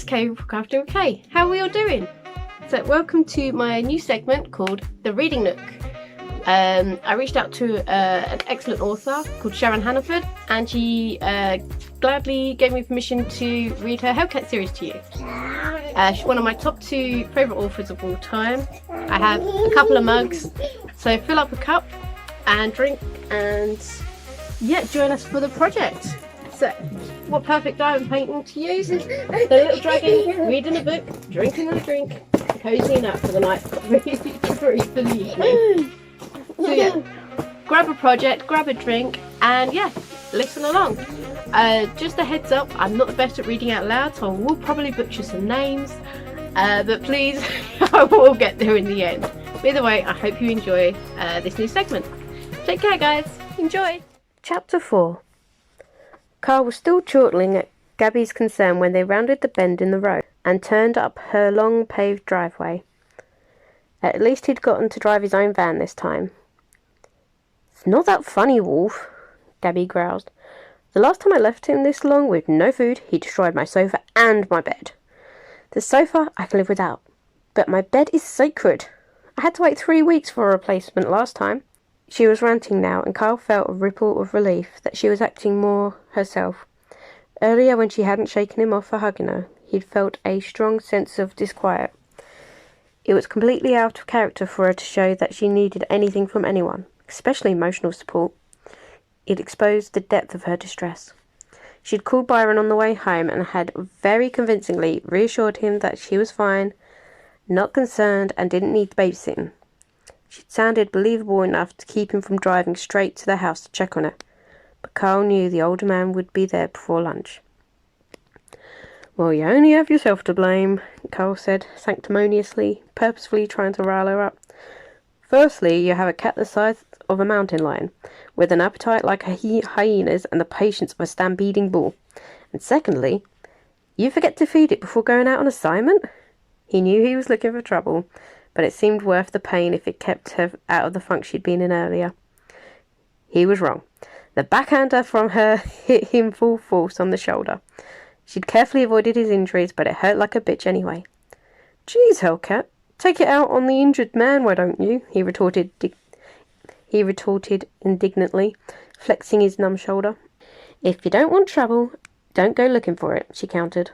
Kay with Crafting with Kay. How are we all doing? So welcome to my new segment called The Reading Nook. I reached out to an excellent author called Sharon Hannaford, and she gladly gave me permission to read her Hellcat series to you. She's one of my top 2 favourite authors of all time. I have a couple of mugs, so fill up a cup and drink, and yeah, join us for the project. So, what perfect diamond painting to use? The little dragon reading a book, drinking a drink, cozying up for the night, ready to breathe for the evening. So yeah, grab a project, grab a drink, and yeah, listen along. Just a heads up, I'm not the best at reading out loud, so I will probably butcher some names, but please, I will get there in the end. Either way, I hope you enjoy this new segment. Take care, guys. Enjoy. Chapter 4. Carl was still chortling at Gabby's concern when they rounded the bend in the road and turned up her long paved driveway. At least he'd gotten to drive his own van this time. "It's not that funny, Wolf," Gabby growled. "The last time I left him this long with no food, he destroyed my sofa and my bed. The sofa I can live without, but my bed is sacred. I had to wait 3 weeks for a replacement last time." She was ranting now, and Carl felt a ripple of relief that she was acting more herself. Earlier, when she hadn't shaken him off for hugging her, he'd felt a strong sense of disquiet. It was completely out of character for her to show that she needed anything from anyone, especially emotional support. It exposed the depth of her distress. She'd called Byron on the way home and had very convincingly reassured him that she was fine, not concerned, and didn't need babysitting. She'd sounded believable enough to keep him from driving straight to the house to check on her, but Carl knew the older man would be there before lunch. "Well, you only have yourself to blame," Carl said sanctimoniously, purposefully trying to rile her up. "Firstly, you have a cat the size of a mountain lion, with an appetite like a hyena's and the patience of a stampeding bull. And secondly, you forget to feed it before going out on assignment." He knew he was looking for trouble, but it seemed worth the pain if it kept her out of the funk she'd been in earlier. He was wrong. The backhander from her hit him full force on the shoulder. She'd carefully avoided his injuries, but it hurt like a bitch anyway. "Geez, Hellcat, take it out on the injured man, why don't you?" he retorted indignantly, flexing his numb shoulder. "If you don't want trouble, don't go looking for it," she countered.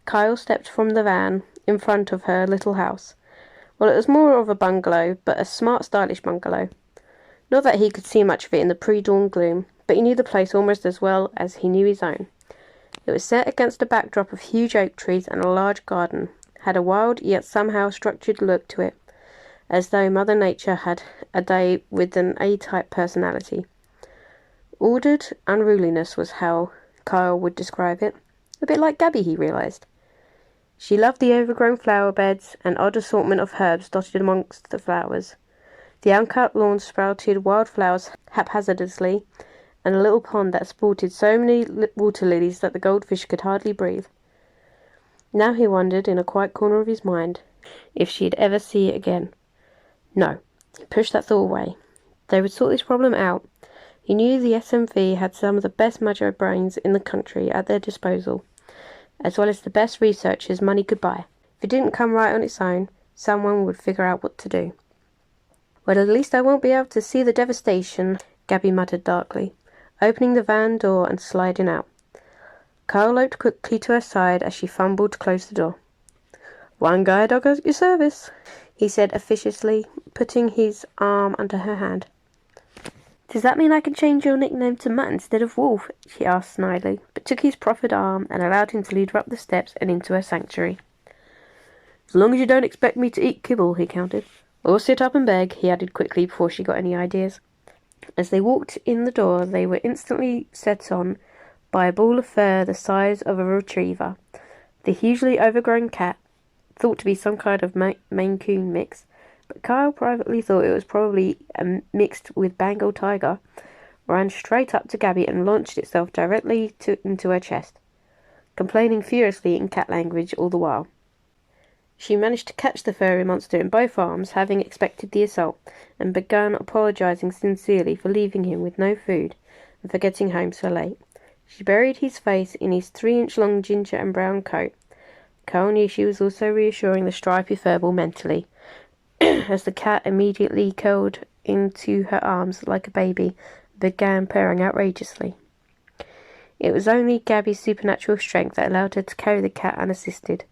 Kyle stepped from the van in front of her little house. Well, it was more of a bungalow, but a smart, stylish bungalow. Not that he could see much of it in the pre-dawn gloom, but he knew the place almost as well as he knew his own. It was set against a backdrop of huge oak trees and a large garden, had a wild yet somehow structured look to it, as though Mother Nature had a day with an A-type personality. Ordered unruliness was how Kyle would describe it, a bit like Gabby, he realised. She loved the overgrown flower beds and odd assortment of herbs dotted amongst the flowers. The uncut lawns sprouted wildflowers haphazardly, and a little pond that sported so many water lilies that the goldfish could hardly breathe. Now he wondered, in a quiet corner of his mind, if she'd ever see it again. No, he pushed that thought away. They would sort this problem out. He knew the SMV had some of the best mojo brains in the country at their disposal, as well as the best researchers money could buy. If it didn't come right on its own, someone would figure out what to do. "Well, at least I won't be able to see the devastation," Gabby muttered darkly, opening the van door and sliding out. Carl loped quickly to her side as she fumbled to close the door. "One guide dog at your service," he said officiously, putting his arm under her hand. "Does that mean I can change your nickname to Mutt instead of Wolf?" she asked snidely, but took his proffered arm and allowed him to lead her up the steps and into her sanctuary. "As long as you don't expect me to eat kibble," he countered. "Or sit up and beg," he added quickly before she got any ideas. As they walked in the door, they were instantly set on by a ball of fur the size of a retriever. The hugely overgrown cat, thought to be some kind of Maine Coon mix, but Kyle privately thought it was probably mixed with Bengal tiger, ran straight up to Gabby and launched itself directly into her chest, complaining furiously in cat language all the while. She managed to catch the furry monster in both arms, having expected the assault, and began apologising sincerely for leaving him with no food and for getting home so late. She buried his face in his 3-inch long ginger and brown coat, Carl knew she was also reassuring the stripy furball mentally, as the cat immediately curled into her arms like a baby and began purring outrageously. It was only Gabby's supernatural strength that allowed her to carry the cat unassisted.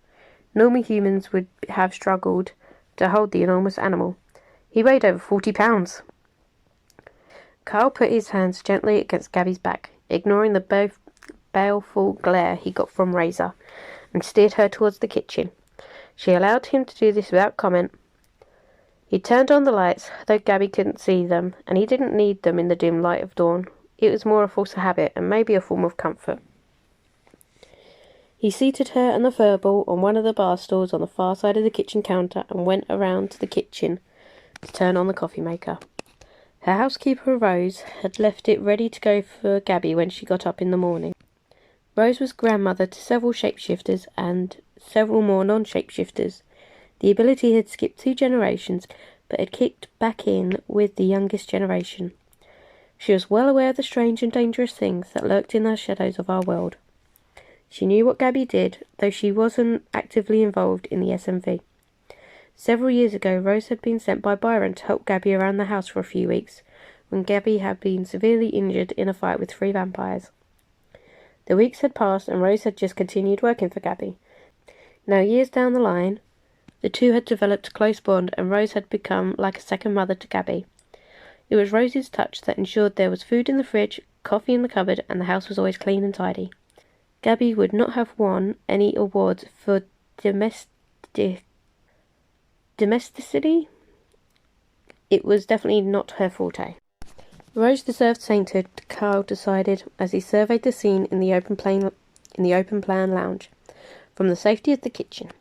Normal humans would have struggled to hold the enormous animal. He weighed over 40 pounds. Carl put his hands gently against Gabby's back, ignoring the baleful glare he got from Razor, and steered her towards the kitchen. She allowed him to do this without comment. He turned on the lights, though Gabby couldn't see them, and he didn't need them in the dim light of dawn. It was more a force of habit, and maybe a form of comfort. He seated her and the furball on one of the bar stools on the far side of the kitchen counter and went around to the kitchen to turn on the coffee maker. Her housekeeper, Rose, had left it ready to go for Gabby when she got up in the morning. Rose was grandmother to several shapeshifters and several more non-shapeshifters. The ability had skipped 2 generations, but had kicked back in with the youngest generation. She was well aware of the strange and dangerous things that lurked in the shadows of our world. She knew what Gabby did, though she wasn't actively involved in the SMV. Several years ago, Rose had been sent by Byron to help Gabby around the house for a few weeks, when Gabby had been severely injured in a fight with 3 vampires. The weeks had passed, and Rose had just continued working for Gabby. Now, years down the line, the two had developed a close bond, and Rose had become like a second mother to Gabby. It was Rose's touch that ensured there was food in the fridge, coffee in the cupboard, and the house was always clean and tidy. Gabby would not have won any awards for domesticity. It was definitely not her forte. Rose deserved sainthood, Carl decided as he surveyed the scene in the open plan lounge from the safety of the kitchen.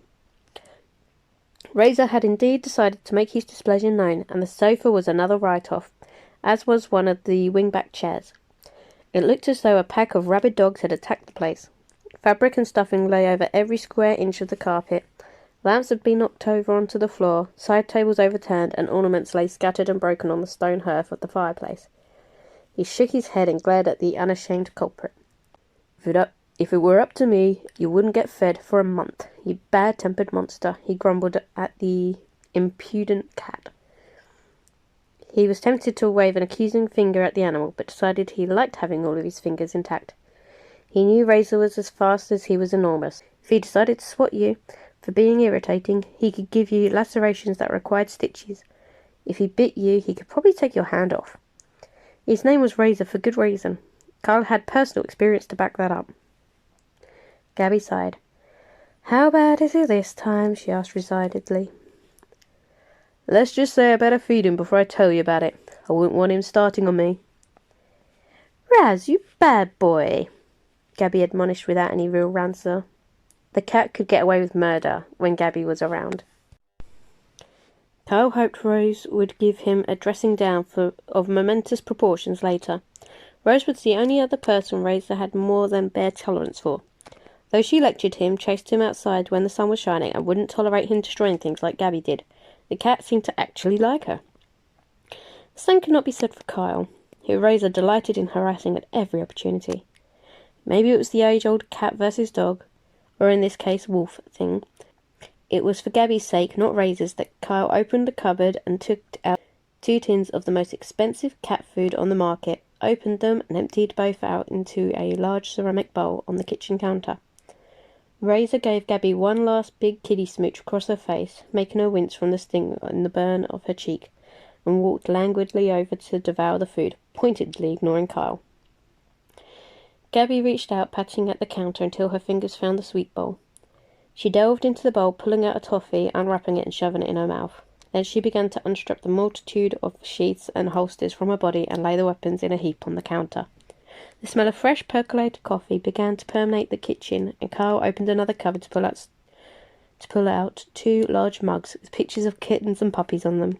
Razor had indeed decided to make his displeasure known, and the sofa was another write-off, as was one of the wingback chairs. It looked as though a pack of rabid dogs had attacked the place. Fabric and stuffing lay over every square inch of the carpet. Lamps had been knocked over onto the floor, side tables overturned, and ornaments lay scattered and broken on the stone hearth of the fireplace. He shook his head and glared at the unashamed culprit. If it were up to me, you wouldn't get fed for a month, you bad-tempered monster, he grumbled at the impudent cat. He was tempted to wave an accusing finger at the animal, but decided he liked having all of his fingers intact. He knew Razor was as fast as he was enormous. If he decided to swat you for being irritating, he could give you lacerations that required stitches. If he bit you, he could probably take your hand off. His name was Razor for good reason. Carl had personal experience to back that up. Gabby sighed. "How bad is it this time?" she asked resignedly. "Let's just say I better feed him before I tell you about it. I wouldn't want him starting on me." "Raz, you bad boy," Gabby admonished without any real rancour. The cat could get away with murder when Gabby was around. Carl hoped Rose would give him a dressing down of momentous proportions later. Rose was the only other person Razor had more than bare tolerance for. Though she lectured him, chased him outside when the sun was shining, and wouldn't tolerate him destroying things like Gabby did, the cat seemed to actually like her. The same could not be said for Kyle, who Razor delighted in harassing at every opportunity. Maybe it was the age-old cat versus dog, or in this case wolf thing. It was for Gabby's sake, not Razor's, that Kyle opened the cupboard and took out 2 tins of the most expensive cat food on the market, opened them and emptied both out into a large ceramic bowl on the kitchen counter. Razor gave Gabby one last big kiddie smooch across her face, making her wince from the sting in the burn of her cheek, and walked languidly over to devour the food, pointedly ignoring Kyle. Gabby reached out, patting at the counter until her fingers found the sweet bowl. She delved into the bowl, pulling out a toffee, unwrapping it and shoving it in her mouth. Then she began to unstrap the multitude of sheaths and holsters from her body and lay the weapons in a heap on the counter. The smell of fresh percolated coffee began to permeate the kitchen, and Carl opened another cupboard to pull out 2 large mugs with pictures of kittens and puppies on them.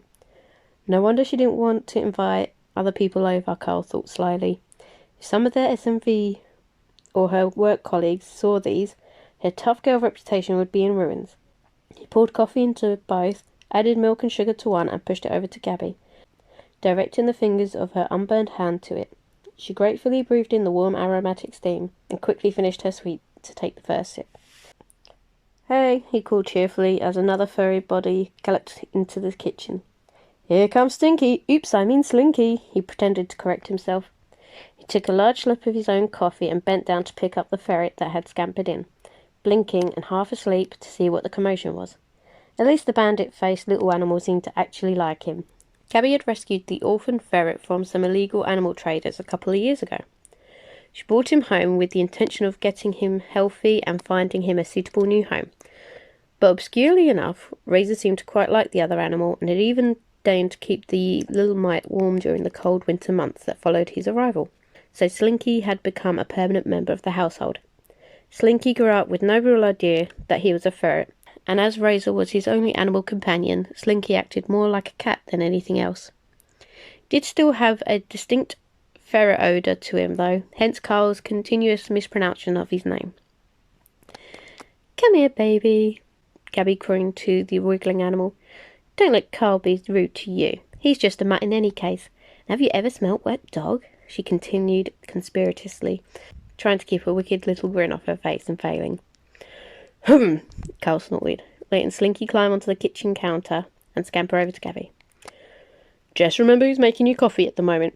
No wonder she didn't want to invite other people over, Carl thought slyly. If some of their SMV or her work colleagues saw these, her tough girl reputation would be in ruins. He poured coffee into both, added milk and sugar to one, and pushed it over to Gabby, directing the fingers of her unburned hand to it. She gratefully breathed in the warm aromatic steam, and quickly finished her sweet to take the first sip. "Hey," he called cheerfully as another furry body galloped into the kitchen. "Here comes Stinky. Oops, I mean Slinky," he pretended to correct himself. He took a large slurp of his own coffee and bent down to pick up the ferret that had scampered in, blinking and half asleep to see what the commotion was. At least the bandit-faced little animal seemed to actually like him. Gabby had rescued the orphaned ferret from some illegal animal traders a couple of years ago. She brought him home with the intention of getting him healthy and finding him a suitable new home. But obscurely enough, Razor seemed to quite like the other animal and had even deigned to keep the little mite warm during the cold winter months that followed his arrival. So Slinky had become a permanent member of the household. Slinky grew up with no real idea that he was a ferret, and as Razor was his only animal companion, Slinky acted more like a cat than anything else. He did still have a distinct ferret odour to him, though, hence Carl's continuous mispronunciation of his name. "Come here, baby," Gabby crooned to the wriggling animal. "Don't let Carl be rude to you. He's just a mutt in any case. Have you ever smelt wet dog?" she continued conspiratorially, trying to keep a wicked little grin off her face and failing. "Hum," Carl snorted, letting Slinky climb onto the kitchen counter and scamper over to Gabby. "Just remember who's making you coffee at the moment.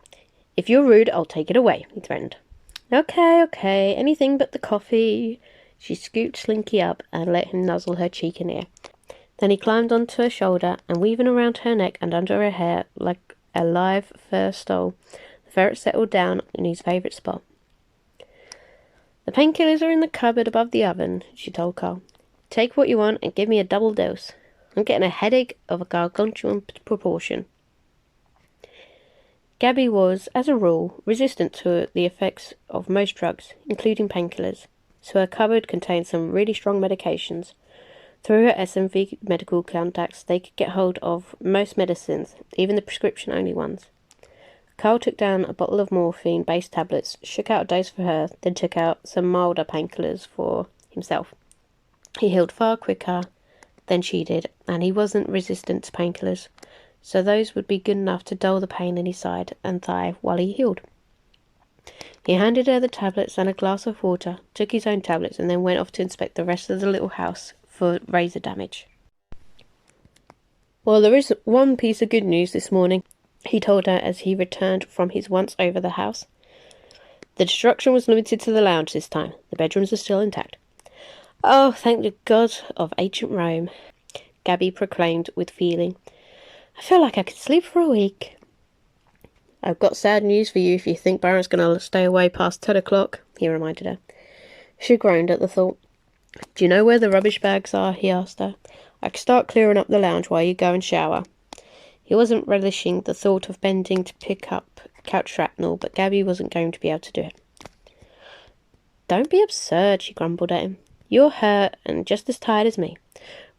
If you're rude, I'll take it away," he threatened. Okay, anything but the coffee." She scooped Slinky up and let him nuzzle her cheek and ear. Then he climbed onto her shoulder and, weaving around her neck and under her hair like a live fur stole, the ferret settled down in his favourite spot. "The painkillers are in the cupboard above the oven," she told Carl. "Take what you want and give me a double dose. I'm getting a headache of a gargantuan proportion." Gabby was, as a rule, resistant to the effects of most drugs, including painkillers, so her cupboard contained some really strong medications. Through her SMV medical contacts, they could get hold of most medicines, even the prescription-only ones. Carl took down a bottle of morphine-based tablets, shook out a dose for her, then took out some milder painkillers for himself. He healed far quicker than she did, and he wasn't resistant to painkillers, so those would be good enough to dull the pain in his side and thigh while he healed. He handed her the tablets and a glass of water, took his own tablets, and then went off to inspect the rest of the little house for razor damage. "Well, there is one piece of good news this morning," he told her as he returned from his once over the house. "The destruction was limited to the lounge this time. The bedrooms are still intact." "Oh, thank the God of ancient Rome," Gabby proclaimed with feeling. "I feel like I could sleep for a week." "I've got sad news for you if you think Baron's going to stay away past 10 o'clock, he reminded her. She groaned at the thought. "Do you know where the rubbish bags are?" he asked her. "I can start clearing up the lounge while you go and shower." He wasn't relishing the thought of bending to pick up couch shrapnel, but Gabby wasn't going to be able to do it. "Don't be absurd," she grumbled at him. "You're hurt and just as tired as me.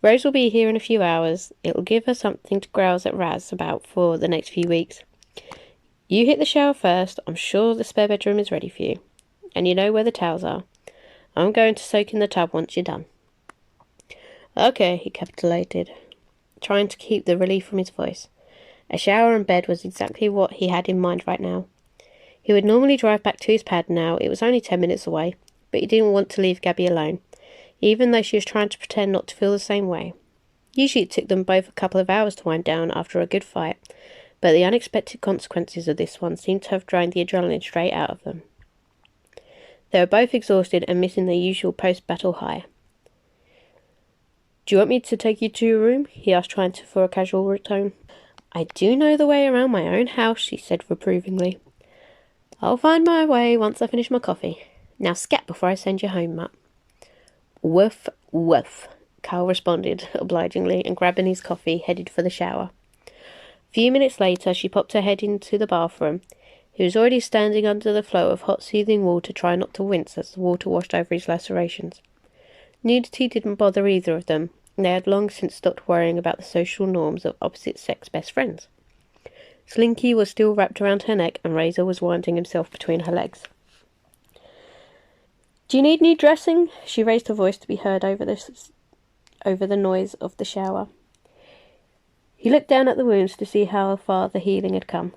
Rose will be here in a few hours. It'll give her something to grouse at Raz about for the next few weeks. You hit the shower first. I'm sure the spare bedroom is ready for you. And you know where the towels are. I'm going to soak in the tub once you're done." "Okay," he capitulated, trying to keep the relief from his voice. A shower and bed was exactly what he had in mind right now. He would normally drive back to his pad now. It was only 10 minutes away, but he didn't want to leave Gabby alone, even though she was trying to pretend not to feel the same way. Usually it took them both a couple of hours to wind down after a good fight, but the unexpected consequences of this one seemed to have drained the adrenaline straight out of them. They were both exhausted and missing their usual post-battle high. "Do you want me to take you to your room?" he asked, trying to for a casual tone. "I do know the way around my own house," she said reprovingly. "I'll find my way once I finish my coffee. Now scat before I send you home, Mutt." "Woof, woof," Carl responded obligingly, and grabbing his coffee, headed for the shower. A few minutes later, she popped her head into the bathroom. He was already standing under the flow of hot, soothing water, trying not to wince as the water washed over his lacerations. Nudity didn't bother either of them, and they had long since stopped worrying about the social norms of opposite-sex best friends. Slinky was still wrapped around her neck, and Razor was winding himself between her legs. "Do you need any dressing?" She raised her voice to be heard over the noise of the shower. He looked down at the wounds to see how far the healing had come.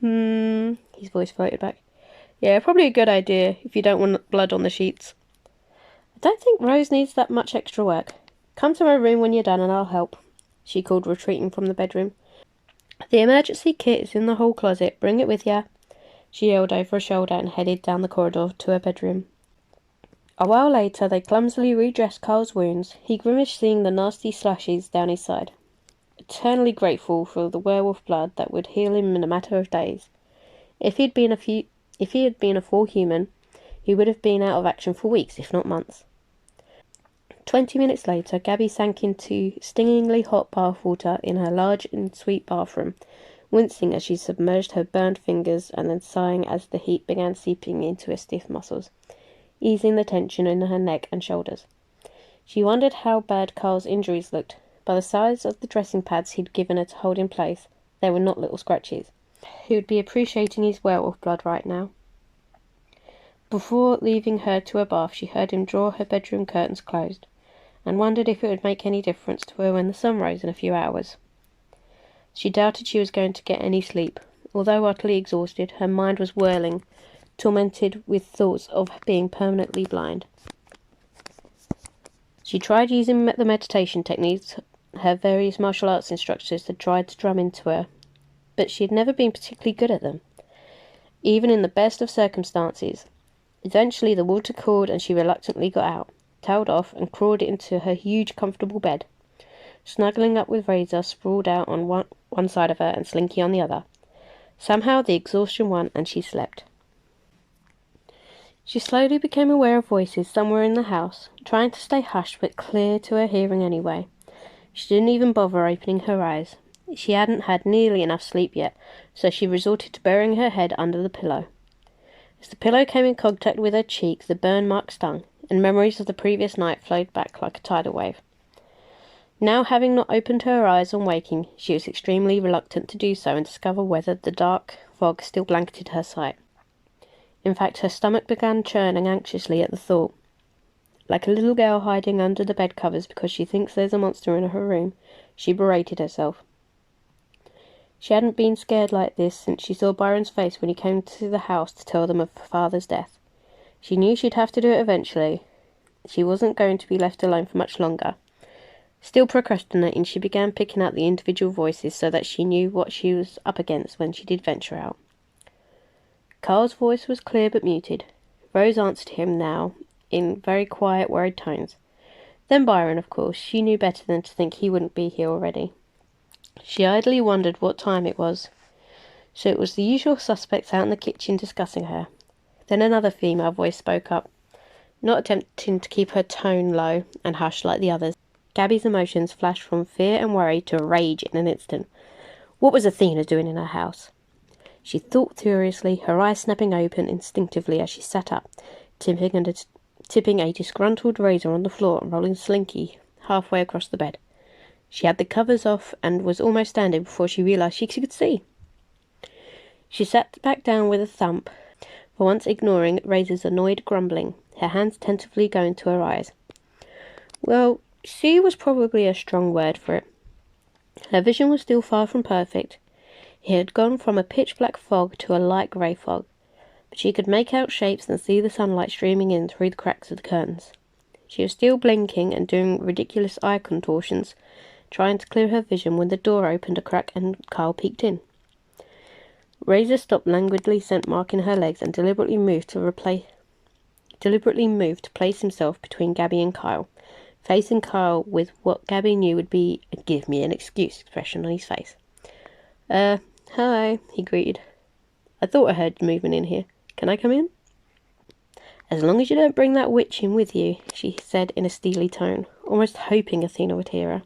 His voice floated back. "Yeah, probably a good idea if you don't want blood on the sheets." "I don't think Rose needs that much extra work. "Come to my room when you're done and I'll help," she called, retreating from the bedroom. "The emergency kit is in the hall closet. Bring it with ya," she yelled over her shoulder and headed down the corridor to her bedroom. A while later, they clumsily redressed Carl's wounds. He grimaced, seeing the nasty slashes down his side, eternally grateful for the werewolf blood that would heal him in a matter of days. If he had been a full human, he would have been out of action for weeks, if not months. 20 minutes later, Gabby sank into stingingly hot bath water in her large and sweet bathroom, wincing as she submerged her burned fingers and then sighing as the heat began seeping into her stiff muscles, easing the tension in her neck and shoulders. She wondered how bad Carl's injuries looked. By the size of the dressing pads he'd given her to hold in place, they were not little scratches. He would be appreciating his werewolf blood right now. Before leaving her to her bath, she heard him draw her bedroom curtains closed, and wondered if it would make any difference to her when the sun rose in a few hours. She doubted she was going to get any sleep. Although utterly exhausted, her mind was whirling, tormented with thoughts of being permanently blind. She tried using the meditation techniques her various martial arts instructors had tried to drum into her, but she had never been particularly good at them, even in the best of circumstances. Eventually the water cooled and she reluctantly got out, toweled off, and crawled into her huge, comfortable bed, snuggling up with Razor sprawled out on one side of her and Slinky on the other. Somehow the exhaustion won and she slept. She slowly became aware of voices somewhere in the house, trying to stay hushed but clear to her hearing anyway. She didn't even bother opening her eyes. She hadn't had nearly enough sleep yet, so she resorted to burying her head under the pillow. As the pillow came in contact with her cheek, the burn mark stung, and memories of the previous night flowed back like a tidal wave. Now, having not opened her eyes on waking, she was extremely reluctant to do so and discover whether the dark fog still blanketed her sight. In fact, her stomach began churning anxiously at the thought. Like a little girl hiding under the bed covers because she thinks there's a monster in her room, she berated herself. She hadn't been scared like this since she saw Byron's face when he came to the house to tell them of her father's death. She knew she'd have to do it eventually. She wasn't going to be left alone for much longer. Still procrastinating, she began picking out the individual voices so that she knew what she was up against when she did venture out. Carl's voice was clear but muted. Rose answered him now, in very quiet, worried tones. Then Byron, of course. She knew better than to think he wouldn't be here already. She idly wondered what time it was. So it was the usual suspects out in the kitchen discussing her. Then another female voice spoke up, not attempting to keep her tone low and hushed like the others. Gabby's emotions flashed from fear and worry to rage in an instant. What was Athena doing in her house? She thought furiously, her eyes snapping open instinctively as she sat up, tipping a disgruntled Razor on the floor and rolling Slinky halfway across the bed. She had the covers off and was almost standing before she realised she could see. She sat back down with a thump, for once ignoring Razor's annoyed grumbling, her hands tentatively going to her eyes. Well, see was probably a strong word for it. Her vision was still far from perfect. It had gone from a pitch-black fog to a light grey fog, but she could make out shapes and see the sunlight streaming in through the cracks of the curtains. She was still blinking and doing ridiculous eye contortions, trying to clear her vision when the door opened a crack and Carl peeked in. Razor stopped languidly scent marking her legs and deliberately moved to place himself between Gabby and Kyle, facing Kyle with what Gabby knew would be a "give me an excuse" expression on his face. Hi, he greeted. "I thought I heard movement in here. Can I come in?" "As long as you don't bring that witch in with you," she said in a steely tone, almost hoping Athena would hear her.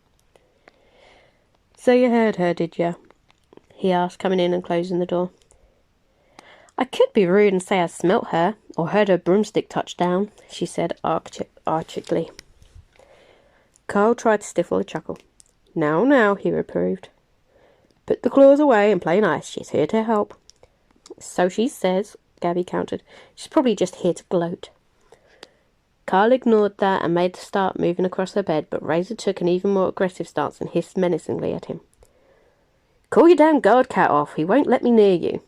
"So you heard her, did you?" he asked, coming in and closing the door. "I could be rude and say I smelt her, or heard her broomstick touch down," she said archly. Carl tried to stifle a chuckle. Now, he reproved. "Put the claws away and play nice. She's here to help." "So she says," Gabby countered. "She's probably just here to gloat." Carl ignored that and made to start moving across her bed, but Razor took an even more aggressive stance and hissed menacingly at him. "Call your damn guard cat off. He won't let me near you."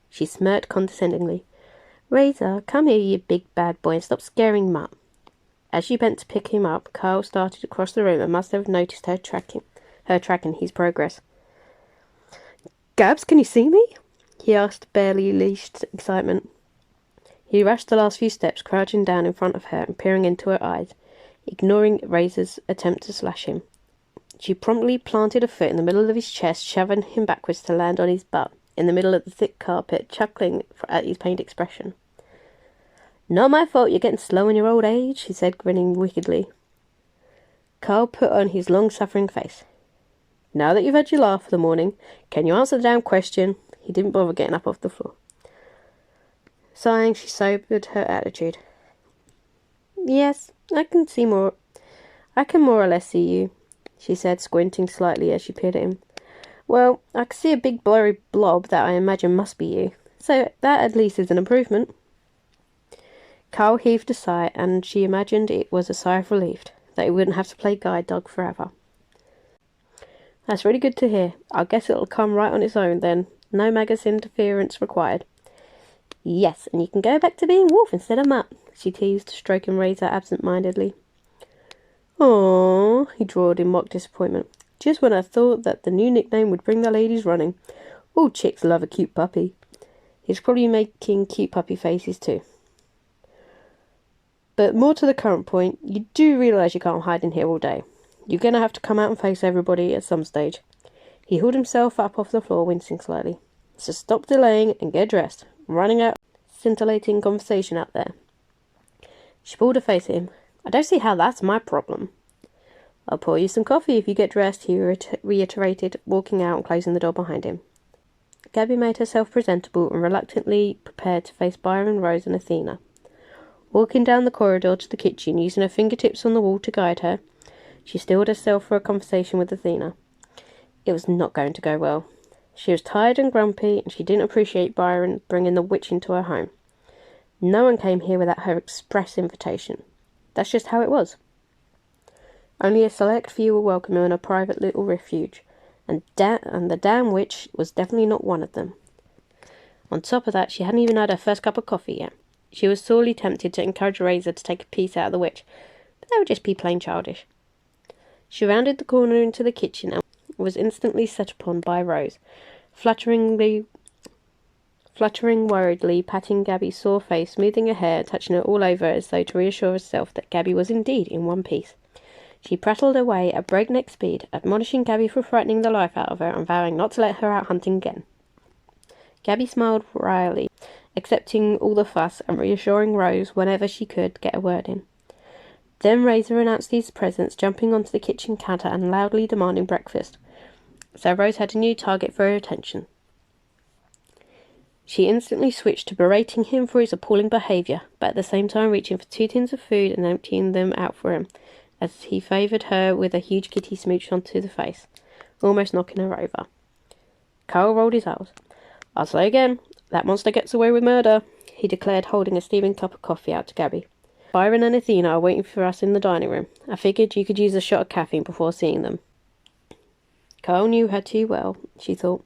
She smirked condescendingly. "Razor, come here, you big bad boy, and stop scaring Mutt." As she bent to pick him up, Carl started across the room and must have noticed her tracking his progress. "Gabs, can you see me?" he asked, barely leashed excitement. He rushed the last few steps, crouching down in front of her and peering into her eyes, ignoring Razor's attempt to slash him. She promptly planted a foot in the middle of his chest, shoving him backwards to land on his butt, in the middle of the thick carpet, chuckling at his pained expression. "Not my fault you're getting slow in your old age," he said, grinning wickedly. Carl put on his long-suffering face. "Now that you've had your laugh for the morning, can you answer the damn question?" He didn't bother getting up off the floor. Sighing, she sobered her attitude. "Yes, I can more or less see you," she said, squinting slightly as she peered at him. "Well, I can see a big blurry blob that I imagine must be you, so that at least is an improvement." Carl heaved a sigh, and she imagined it was a sigh of relief, that he wouldn't have to play guide dog forever. "That's really good to hear. I guess it'll come right on its own then. No Magus interference required." "Yes, and you can go back to being Wolf instead of Mutt," she teased, stroking Razor absent-mindedly. "Aww," he drawled in mock disappointment. "Just when I thought that the new nickname would bring the ladies running. All chicks love a cute puppy." He's probably making cute puppy faces too. "But more to the current point, you do realise you can't hide in here all day. You're going to have to come out and face everybody at some stage." He hauled himself up off the floor, wincing slightly. "So stop delaying and get dressed. Running out scintillating conversation out there." She pulled her face at him. "I don't see how that's my problem." "I'll pour you some coffee if you get dressed," he reiterated, walking out and closing the door behind him. Gabby made herself presentable and reluctantly prepared to face Byron, Rose and Athena. Walking down the corridor to the kitchen, using her fingertips on the wall to guide her, she steeled herself for a conversation with Athena. It was not going to go well. She was tired and grumpy, and she didn't appreciate Byron bringing the witch into her home. No one came here without her express invitation. That's just how it was. Only a select few were welcome in a private little refuge, and the damn witch was definitely not one of them. On top of that, she hadn't even had her first cup of coffee yet. She was sorely tempted to encourage Razor to take a piece out of the witch, but that would just be plain childish. She rounded the corner into the kitchen and was instantly set upon by Rose, fluttering worriedly, patting Gabby's sore face, smoothing her hair, touching her all over as though to reassure herself that Gabby was indeed in one piece. She prattled away at breakneck speed, admonishing Gabby for frightening the life out of her and vowing not to let her out hunting again. Gabby smiled wryly, accepting all the fuss and reassuring Rose whenever she could get a word in. Then Razor announced his presence, jumping onto the kitchen counter and loudly demanding breakfast. So Rose had a new target for her attention. She instantly switched to berating him for his appalling behaviour, but at the same time reaching for 2 tins of food and emptying them out for him, as he favoured her with a huge kitty smooch onto the face, almost knocking her over. Carl rolled his eyes. "I'll say again, that monster gets away with murder," he declared, holding a steaming cup of coffee out to Gabby. "Byron and Athena are waiting for us in the dining room. I figured you could use a shot of caffeine before seeing them." Carl knew her too well, she thought,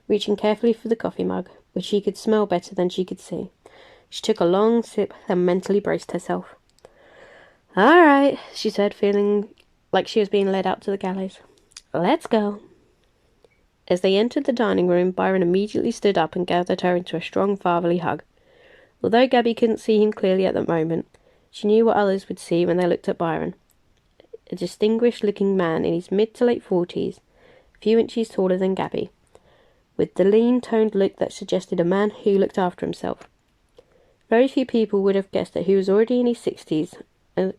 reaching carefully for the coffee mug, which she could smell better than she could see. She took a long sip and mentally braced herself. "All right," she said, feeling like she was being led out to the gallows. "Let's go." As they entered the dining room, Byron immediately stood up and gathered her into a strong fatherly hug. Although Gabby couldn't see him clearly at the moment, she knew what others would see when they looked at Byron. A distinguished-looking man in his mid to late 40s, a few inches taller than Gabby, with the lean-toned look that suggested a man who looked after himself. Very few people would have guessed that he was already in his 60s, and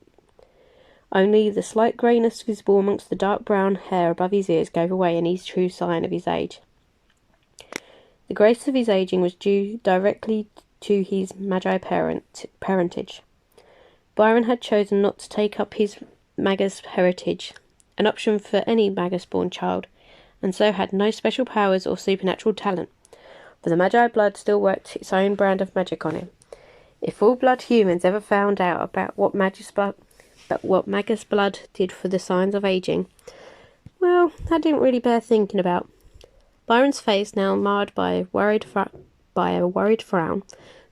only the slight greyness visible amongst the dark brown hair above his ears gave away any true sign of his age. The grace of his ageing was due directly to his Magi parentage. Byron had chosen not to take up his Magus heritage, an option for any Magus-born child, and so had no special powers or supernatural talent, for the Magi blood still worked its own brand of magic on him. If full-blood humans ever found out about what Magus blood did for the signs of aging, well, that didn't really bear thinking about. Byron's face, now marred by a worried frown,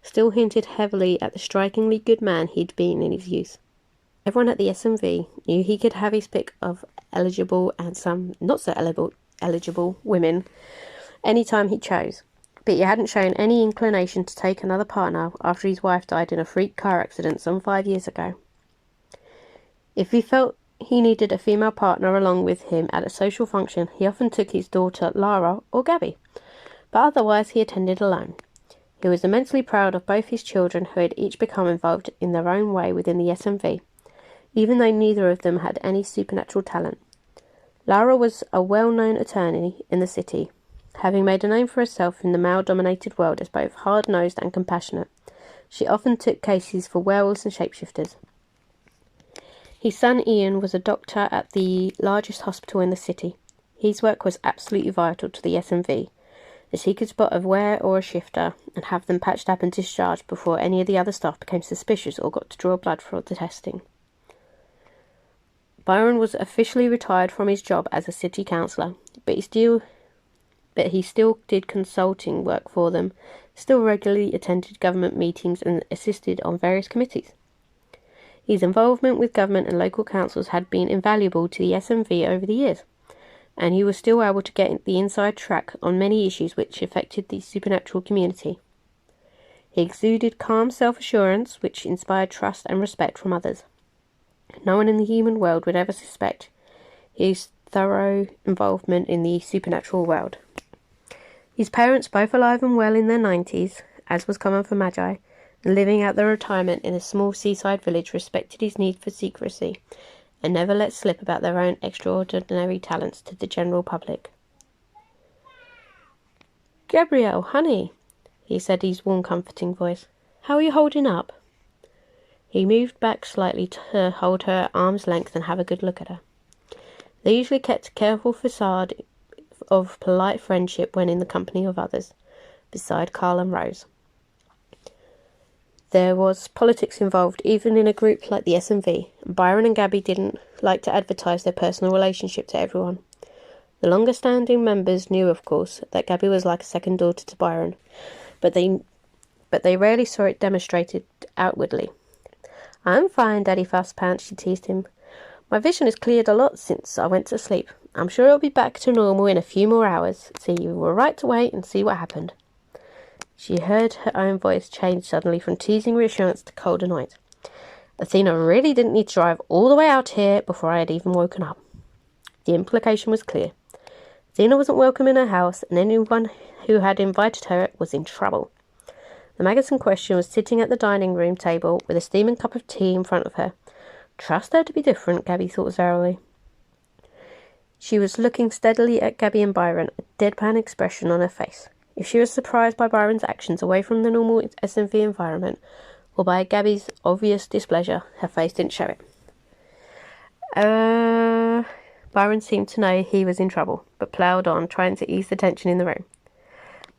still hinted heavily at the strikingly good man he'd been in his youth. Everyone at the SMV knew he could have his pick of eligible and some not so eligible women anytime he chose, but he hadn't shown any inclination to take another partner after his wife died in a freak car accident some 5 years ago. If he felt he needed a female partner along with him at a social function, he often took his daughter Lara or Gabby, but otherwise he attended alone. He was immensely proud of both his children, who had each become involved in their own way within the SMV, even though neither of them had any supernatural talent. Lara was a well-known attorney in the city, having made a name for herself in the male-dominated world as both hard-nosed and compassionate. She often took cases for werewolves and shapeshifters. His son Ian was a doctor at the largest hospital in the city. His work was absolutely vital to the SMV, as he could spot a were or a shifter and have them patched up and discharged before any of the other staff became suspicious or got to draw blood for the testing. Byron was officially retired from his job as a city councillor, but he still did consulting work for them, still regularly attended government meetings and assisted on various committees. His involvement with government and local councils had been invaluable to the SMV over the years, and he was still able to get the inside track on many issues which affected the supernatural community. He exuded calm self-assurance which inspired trust and respect from others. No one in the human world would ever suspect his thorough involvement in the supernatural world. His parents, both alive and well in their 90s, as was common for Magi, and living out their retirement in a small seaside village, respected his need for secrecy and never let slip about their own extraordinary talents to the general public. "Gabrielle, honey," he said in his warm, comforting voice, "how are you holding up?" He moved back slightly to hold her at arm's length and have a good look at her. They usually kept a careful facade of polite friendship when in the company of others, beside Carl and Rose. There was politics involved even in a group like the SMV, and Byron and Gabby didn't like to advertise their personal relationship to everyone. The longer-standing members knew, of course, that Gabby was like a second daughter to Byron, but they rarely saw it demonstrated outwardly. "I'm fine, Daddy Fastpants," she teased him. "My vision has cleared a lot since I went to sleep. I'm sure it'll be back to normal in a few more hours, so you were right to wait and see what happened." She heard her own voice change suddenly from teasing reassurance to cold annoyance. Athena really didn't need to drive all the way out here before I had even woken up. The implication was clear. Athena wasn't welcome in her house, and anyone who had invited her was in trouble. The maggot in question was sitting at the dining room table with a steaming cup of tea in front of her. Trust her to be different, Gabby thought zarily. She was looking steadily at Gabby and Byron, a deadpan expression on her face. If she was surprised by Byron's actions away from the normal SMV environment, or by Gabby's obvious displeasure, her face didn't show it. Byron seemed to know he was in trouble, but ploughed on, trying to ease the tension in the room.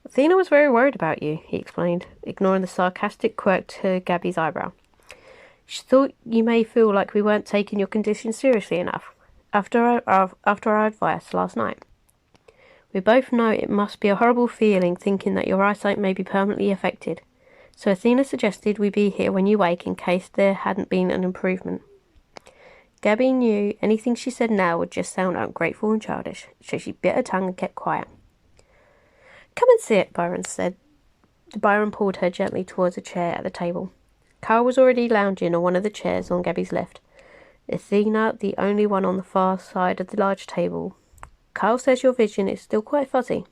"Athena was very worried about you," he explained, ignoring the sarcastic quirk to Gabby's eyebrow. "She thought you may feel like we weren't taking your condition seriously enough, after our advice last night. We both know it must be a horrible feeling thinking that your eyesight may be permanently affected, so Athena suggested we be here when you wake in case there hadn't been an improvement." Gabby knew anything she said now would just sound ungrateful and childish, so she bit her tongue and kept quiet. "Come and sit," Byron said. Byron pulled her gently towards a chair at the table. Carl was already lounging on one of the chairs on Gabby's left, Athena the only one on the far side of the large table. "Carl says your vision is still quite fuzzy.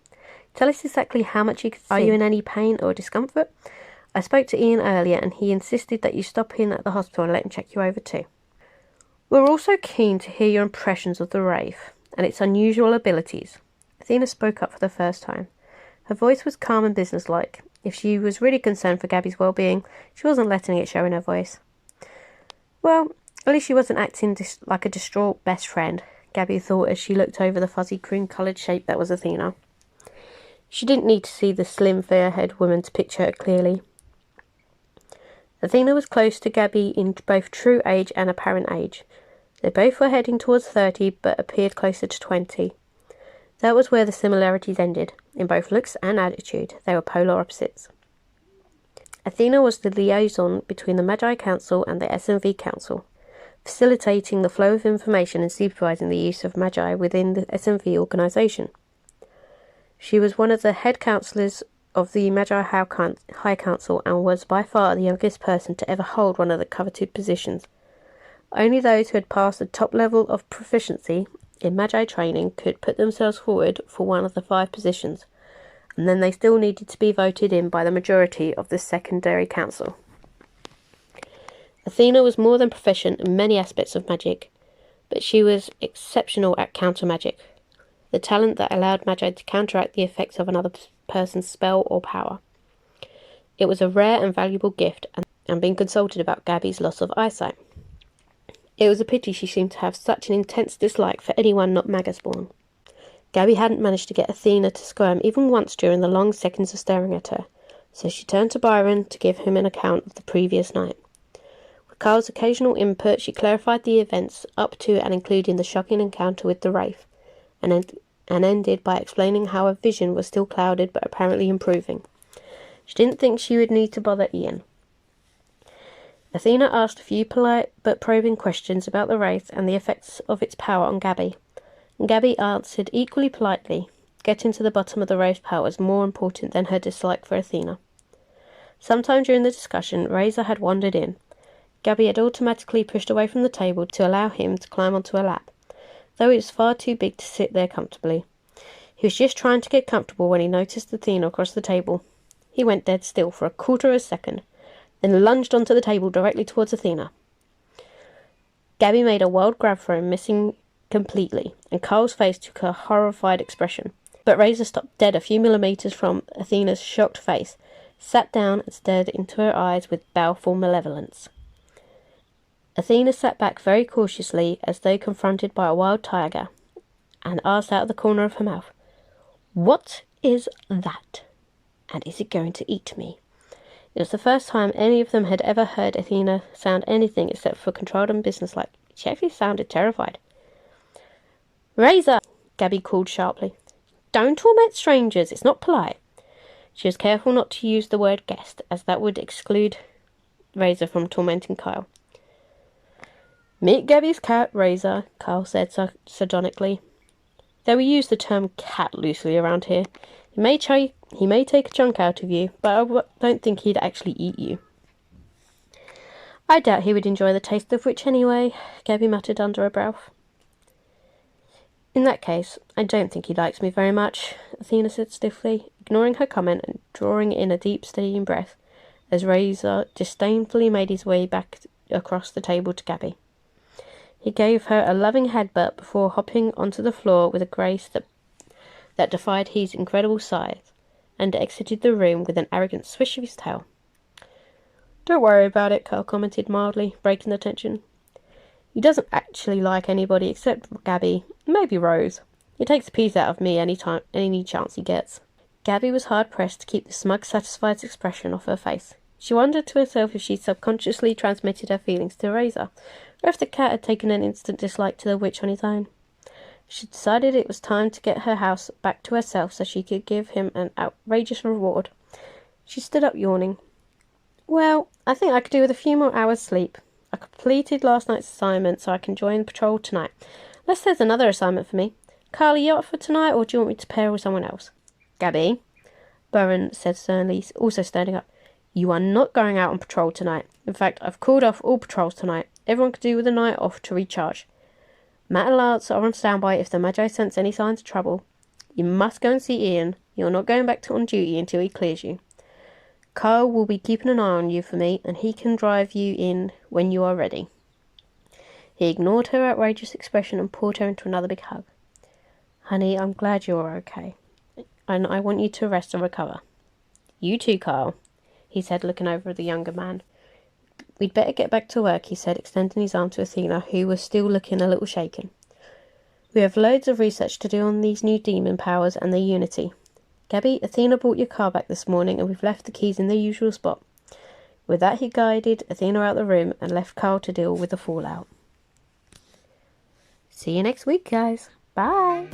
Tell us exactly how much you can see. Are you in any pain or discomfort? I spoke to Ian earlier and he insisted that you stop in at the hospital and let him check you over too. We're also keen to hear your impressions of the Wraith and its unusual abilities." Athena spoke up for the first time. Her voice was calm and businesslike. If she was really concerned for Gabby's well-being, she wasn't letting it show in her voice. Well, at least she wasn't acting like a distraught best friend, Gabby thought as she looked over the fuzzy cream-coloured shape that was Athena. She didn't need to see the slim, fair-haired woman to picture her clearly. Athena was close to Gabby in both true age and apparent age. They both were heading towards 30, but appeared closer to 20. That was where the similarities ended. In both looks and attitude, they were polar opposites. Athena was the liaison between the Magi Council and the SMV Council. facilitating the flow of information and supervising the use of Magi within the SMV organisation. She was one of the head counsellors of the Magi High Council and was by far the youngest person to ever hold one of the coveted positions. Only those who had passed the top level of proficiency in Magi training could put themselves forward for one of the 5 positions, and then they still needed to be voted in by the majority of the secondary council. Athena was more than proficient in many aspects of magic, but she was exceptional at counter magic, the talent that allowed Magi to counteract the effects of another person's spell or power. It was a rare and valuable gift, and being consulted about Gabby's loss of eyesight. It was a pity she seemed to have such an intense dislike for anyone not Magus-born. Gabby hadn't managed to get Athena to squirm even once during the long seconds of staring at her, so she turned to Byron to give him an account of the previous night. With Carl's occasional input, she clarified the events up to and including the shocking encounter with the Wraith, and ended by explaining how her vision was still clouded but apparently improving. She didn't think she would need to bother Ian. Athena asked a few polite but probing questions about the Wraith and the effects of its power on Gabby, and Gabby answered equally politely. Getting to the bottom of the Wraith's power was more important than her dislike for Athena. Sometime during the discussion, Razor had wandered in. Gabby had automatically pushed away from the table to allow him to climb onto her lap, though he was far too big to sit there comfortably. He was just trying to get comfortable when he noticed Athena across the table. He went dead still for a quarter of a second, then lunged onto the table directly towards Athena. Gabby made a wild grab for him, missing completely, and Carl's face took a horrified expression. But Razor stopped dead a few millimetres from Athena's shocked face, sat down and stared into her eyes with baleful malevolence. Athena sat back very cautiously, as though confronted by a wild tiger, and asked out of the corner of her mouth, "What is that? And is it going to eat me?" It was the first time any of them had ever heard Athena sound anything except for controlled and businesslike. She actually sounded terrified. "Razor!" Gabby called sharply. "Don't torment strangers, it's not polite." She was careful not to use the word guest, as that would exclude Razor from tormenting Kyle. "Meet Gabby's cat, Razor," Kyle said sardonically. Though we use the term cat loosely around here, he may take a chunk out of you, but I don't think he'd actually eat you. "I doubt he would enjoy the taste of which anyway," Gabby muttered under her breath. "In that case, I don't think he likes me very much," Athena said stiffly, ignoring her comment and drawing in a deep, steadying breath as Razor disdainfully made his way back across the table to Gabby. He gave her a loving headbutt before hopping onto the floor with a grace that defied his incredible size, and exited the room with an arrogant swish of his tail. "Don't worry about it," Carl commented mildly, breaking the tension. "He doesn't actually like anybody except Gabby, maybe Rose. He takes a piece out of me any chance he gets." Gabby was hard-pressed to keep the smug, satisfied expression off her face. She wondered to herself if she subconsciously transmitted her feelings to Razor, or if the cat had taken an instant dislike to the witch on his own. She decided it was time to get her house back to herself so she could give him an outrageous reward. She stood up, yawning. "Well, I think I could do with a few more hours' sleep. I completed last night's assignment, so I can join the patrol tonight. Unless there's another assignment for me. Carl, are you up for tonight, or do you want me to pair with someone else?" "Gabby," Byron said sternly, also standing up, "you are not going out on patrol tonight. In fact, I've called off all patrols tonight. Everyone could do with a night off to recharge. Matt and Lance are on standby if the Magi sense any signs of trouble. You must go and see Ian. You're not going back on duty until he clears you. Carl will be keeping an eye on you for me, and he can drive you in when you are ready." He ignored her outrageous expression and pulled her into another big hug. "Honey, I'm glad you're okay, and I want you to rest and recover." "You too, Carl," he said, looking over at the younger man. "We'd better get back to work," he said, extending his arm to Athena, who was still looking a little shaken. "We have loads of research to do on these new demon powers and their unity. Gabby, Athena brought your car back this morning, and we've left the keys in their usual spot." With that, he guided Athena out the room and left Carl to deal with the fallout. See you next week, guys. Bye!